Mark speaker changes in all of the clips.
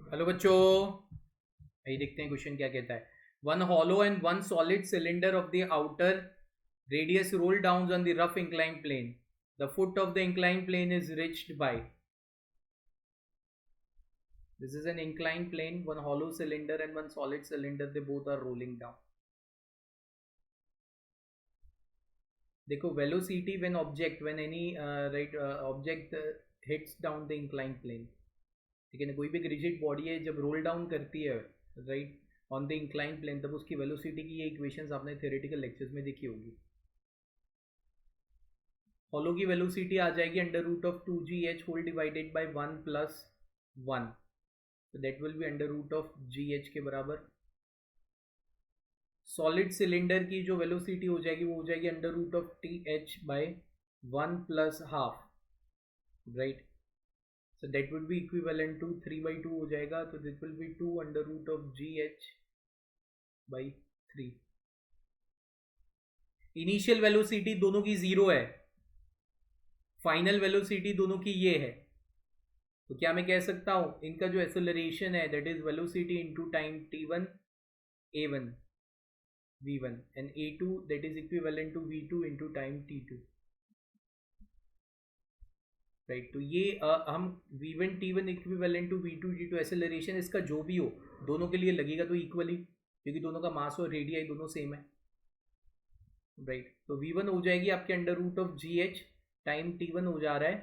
Speaker 1: Hello बच्चों, यही देखते हैं क्वेश्चन क्या कहता है. One hollow and one solid cylinder of the outer radius roll down on the rough inclined plane. The foot of the inclined plane is reached by. This is an inclined plane, one hollow cylinder and one solid cylinder. They both are rolling down. देखो, velocity when any object hits down the inclined plane. ठीक है ना, कोई भी rigid body है जब role down करती है right on the incline plane, तब उसकी वेलोसिटी की ये इक्वेशंस आपने थ्योरेटिकल लेक्चर्स में देखी होगी. हॉलो की वेलोसिटी आ जाएगी under root of 2gh whole divided by 1 plus 1, तो that will be under root of gh के बराबर. सॉलिड सिलेंडर की जो वेलोसिटी हो जाएगी वो हो जाएगी under root of th by 1 plus half, right. So that would be equivalent to 3/2 हो जाएगा, तो this will be 2 under root of gh by 3. Initial velocity दोनों की 0 है, फाइनल वेलोसिटी दोनों की ये है, तो क्या मैं कह सकता हूं इनका जो एक्सेलरेशन है that is velocity into time t1 a1 v1 and a2 that is equivalent to v2 into time t2, राइट. तो ये हम v1 t1 equivalent to v2 t2 acceleration इसका जो भी हो दोनों के लिए लगेगा तो इक्वली, क्योंकि दोनों का मास और रेडियाई दोनों सेम है, राइट. तो v1 हो जाएगी आपके under root of gh time t1 हो जा रहा है,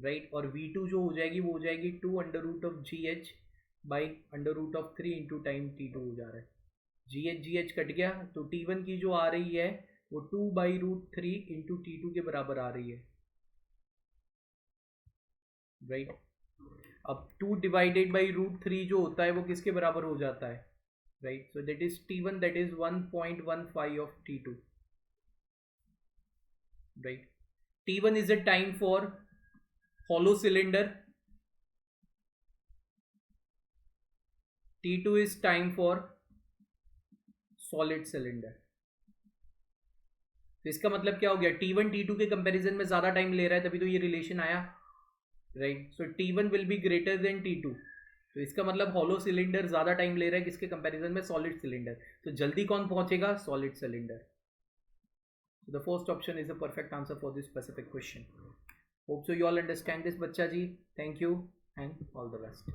Speaker 1: राइट. और v2 जो हो जाएगी वो हो जाएगी 2 under root of gh by under root of 3 into time t2 हो जा रहा है. gh कट गया, तो t1 की जो आ रही है वो 2 बाई रूट 3 इंटू t2 के बराबर आ रही है, राइट. अब 2 डिवाइडेड बाई रूट 3 जो होता है वो किसके बराबर हो जाता है, right. So that is t1 that is 1.15 of t2, right. t1 is a time for hollow cylinder, t2 is time for solid cylinder. तो इसका मतलब क्या हो गया, t1 t2 के कंपैरिजन में ज्यादा टाइम ले रहा है, तभी तो ये रिलेशन आया, right. So t1 will be greater than t2, तो इसका मतलब हॉलो सिलेंडर ज्यादा टाइम ले रहा है किसके कंपैरिजन में, सॉलिड सिलेंडर. तो जल्दी कौन पहुंचेगा, solid cylinder. The first option is the perfect answer for this specific question. Hope so you all understand this बच्चा जी. Thank you and all the best.